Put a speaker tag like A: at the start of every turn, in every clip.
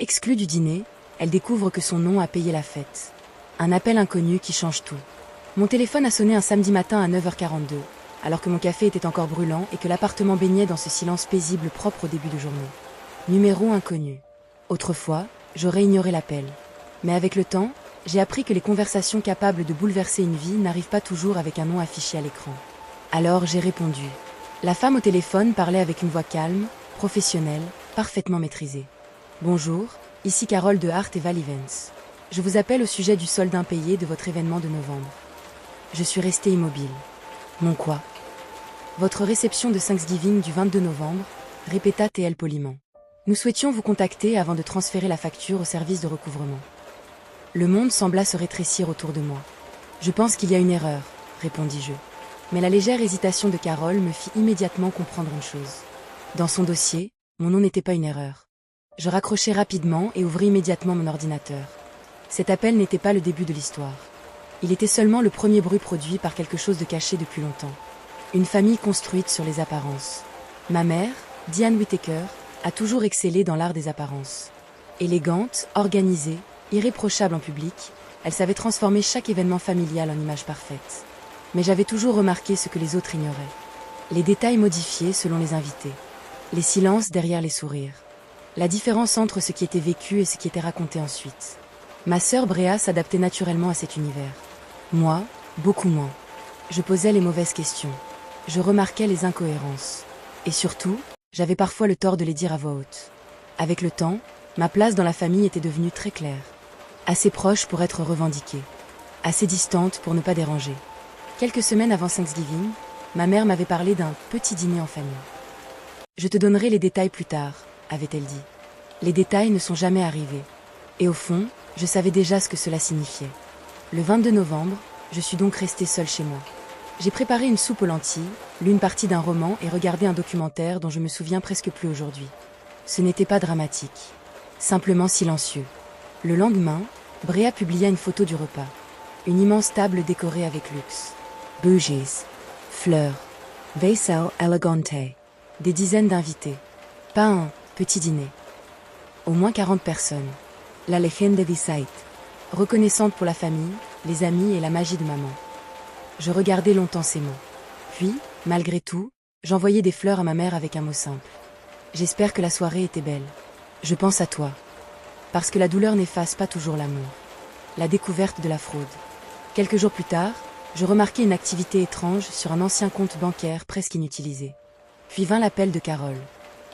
A: Exclue du dîner, elle découvre que son nom a payé la fête. Un appel inconnu qui change tout. Mon téléphone a sonné un samedi matin à 9h42, alors que mon café était encore brûlant et que l'appartement baignait dans ce silence paisible propre au début de journée. Numéro inconnu. Autrefois, j'aurais ignoré l'appel. Mais avec le temps, j'ai appris que les conversations capables de bouleverser une vie n'arrivent pas toujours avec un nom affiché à l'écran. Alors j'ai répondu. La femme au téléphone parlait avec une voix calme, professionnelle, parfaitement maîtrisée. Bonjour, ici Carole de Hart et Val Events. Je vous appelle au sujet du solde impayé de votre événement de novembre. Je suis restée immobile. Mon quoi? Votre réception de Thanksgiving du 22 novembre, répéta TL poliment. Nous souhaitions vous contacter avant de transférer la facture au service de recouvrement. Le monde sembla se rétrécir autour de moi. Je pense qu'il y a une erreur, répondis-je. Mais la légère hésitation de Carole me fit immédiatement comprendre une chose. Dans son dossier, mon nom n'était pas une erreur. Je raccrochai rapidement et ouvris immédiatement mon ordinateur. Cet appel n'était pas le début de l'histoire. Il était seulement le premier bruit produit par quelque chose de caché depuis longtemps. Une famille construite sur les apparences. Ma mère, Diane Whittaker, a toujours excellé dans l'art des apparences. Élégante, organisée, irréprochable en public, elle savait transformer chaque événement familial en image parfaite. Mais j'avais toujours remarqué ce que les autres ignoraient. Les détails modifiés selon les invités. Les silences derrière les sourires. La différence entre ce qui était vécu et ce qui était raconté ensuite. Ma sœur Bréa s'adaptait naturellement à cet univers. Moi, beaucoup moins. Je posais les mauvaises questions. Je remarquais les incohérences. Et surtout, j'avais parfois le tort de les dire à voix haute. Avec le temps, ma place dans la famille était devenue très claire. Assez proche pour être revendiquée. Assez distante pour ne pas déranger. Quelques semaines avant Thanksgiving, ma mère m'avait parlé d'un petit dîner en famille. Je te donnerai les détails plus tard, avait-elle dit. Les détails ne sont jamais arrivés. Et au fond, je savais déjà ce que cela signifiait. Le 22 novembre, je suis donc restée seule chez moi. J'ai préparé une soupe aux lentilles, lu une partie d'un roman et regardé un documentaire dont je me souviens presque plus aujourd'hui. Ce n'était pas dramatique. Simplement silencieux. Le lendemain, Bréa publia une photo du repas. Une immense table décorée avec luxe. Bougies, fleurs, vaisseau elegante. Des dizaines d'invités. Pas un petit dîner. Au moins 40 personnes. La légende des sites. Reconnaissante pour la famille, les amis et la magie de maman. Je regardais longtemps ces mots. Puis, malgré tout, j'envoyais des fleurs à ma mère avec un mot simple. J'espère que la soirée était belle. Je pense à toi. Parce que la douleur n'efface pas toujours l'amour. La découverte de la fraude. Quelques jours plus tard, je remarquai une activité étrange sur un ancien compte bancaire presque inutilisé. Puis vint l'appel de Carole.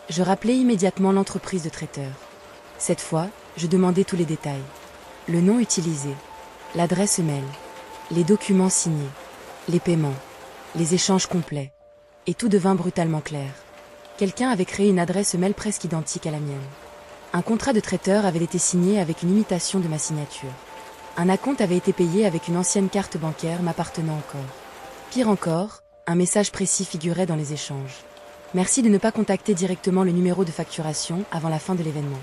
A: Je rappelai immédiatement l'entreprise de traiteur. Cette fois, je demandai tous les détails. Le nom utilisé, l'adresse mail, les documents signés, les paiements, les échanges complets. Et tout devint brutalement clair. Quelqu'un avait créé une adresse mail presque identique à la mienne. Un contrat de traiteur avait été signé avec une imitation de ma signature. Un acompte avait été payé avec une ancienne carte bancaire m'appartenant encore. Pire encore, un message précis figurait dans les échanges. Merci de ne pas contacter directement le numéro de facturation avant la fin de l'événement.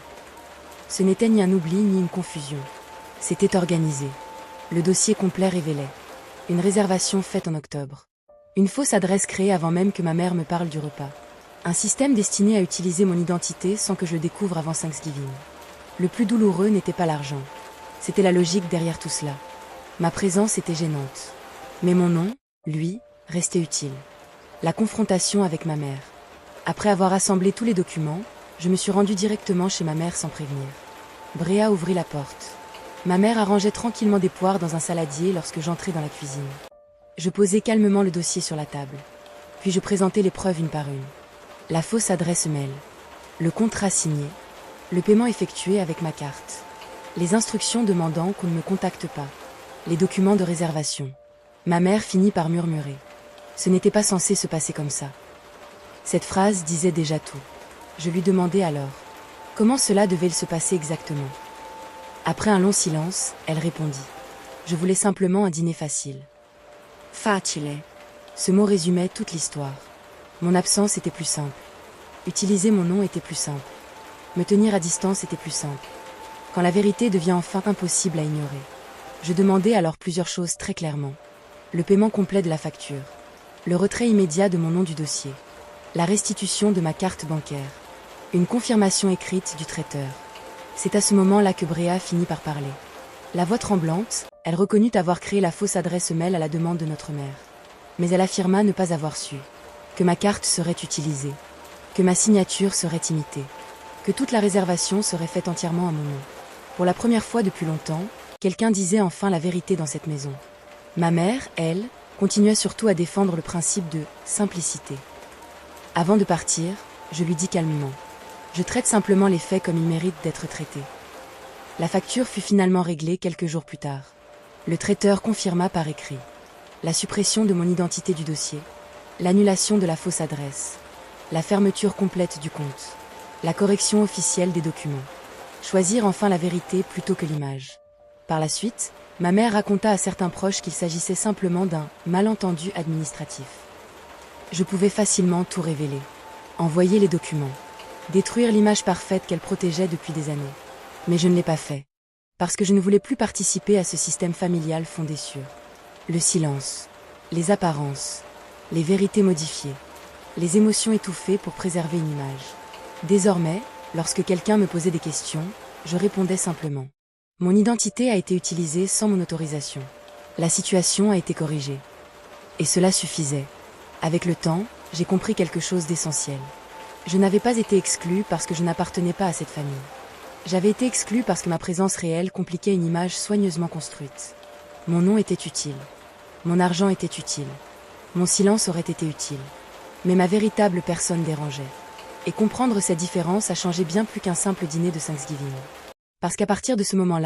A: Ce n'était ni un oubli ni une confusion. C'était organisé. Le dossier complet révélait une réservation faite en octobre. Une fausse adresse créée avant même que ma mère me parle du repas. Un système destiné à utiliser mon identité sans que je le découvre avant Thanksgiving. Le plus douloureux n'était pas l'argent. C'était la logique derrière tout cela. Ma présence était gênante. Mais mon nom, lui, restait utile. La confrontation avec ma mère. Après avoir assemblé tous les documents, je me suis rendue directement chez ma mère sans prévenir. Bréa ouvrit la porte. Ma mère arrangeait tranquillement des poires dans un saladier lorsque j'entrai dans la cuisine. Je posai calmement le dossier sur la table. Puis je présentai les preuves une par une. La fausse adresse mail. Le contrat signé. Le paiement effectué avec ma carte. Les instructions demandant qu'on ne me contacte pas. Les documents de réservation. Ma mère finit par murmurer. Ce n'était pas censé se passer comme ça. Cette phrase disait déjà tout. Je lui demandai alors. Comment cela devait se passer exactement? Après un long silence, elle répondit. Je voulais simplement un dîner facile. Facile. Ce mot résumait toute l'histoire. Mon absence était plus simple. Utiliser mon nom était plus simple. Me tenir à distance était plus simple. Quand la vérité devient enfin impossible à ignorer. Je demandai alors plusieurs choses très clairement. Le paiement complet de la facture. Le retrait immédiat de mon nom du dossier. La restitution de ma carte bancaire. Une confirmation écrite du traiteur. C'est à ce moment-là que Bréa finit par parler. La voix tremblante, elle reconnut avoir créé la fausse adresse mail à la demande de notre mère. Mais elle affirma ne pas avoir su. Que ma carte serait utilisée. Que ma signature serait imitée. Que toute la réservation serait faite entièrement à mon nom. Pour la première fois depuis longtemps, quelqu'un disait enfin la vérité dans cette maison. Ma mère, elle, continuait surtout à défendre le principe de simplicité. Avant de partir, je lui dis calmement. Je traite simplement les faits comme ils méritent d'être traités. La facture fut finalement réglée quelques jours plus tard. Le traiteur confirma par écrit la suppression de mon identité du dossier, l'annulation de la fausse adresse, la fermeture complète du compte, la correction officielle des documents. Choisir enfin la vérité plutôt que l'image. Par la suite, ma mère raconta à certains proches qu'il s'agissait simplement d'un malentendu administratif. Je pouvais facilement tout révéler. Envoyer les documents. Détruire l'image parfaite qu'elle protégeait depuis des années. Mais je ne l'ai pas fait. Parce que je ne voulais plus participer à ce système familial fondé sur le silence, les apparences, les vérités modifiées, les émotions étouffées pour préserver une image. Désormais, lorsque quelqu'un me posait des questions, je répondais simplement. Mon identité a été utilisée sans mon autorisation. La situation a été corrigée. Et cela suffisait. Avec le temps, j'ai compris quelque chose d'essentiel. Je n'avais pas été exclue parce que je n'appartenais pas à cette famille. J'avais été exclue parce que ma présence réelle compliquait une image soigneusement construite. Mon nom était utile. Mon argent était utile. Mon silence aurait été utile. Mais ma véritable personne dérangeait. Et comprendre cette différence a changé bien plus qu'un simple dîner de Thanksgiving. Parce qu'à partir de ce moment-là,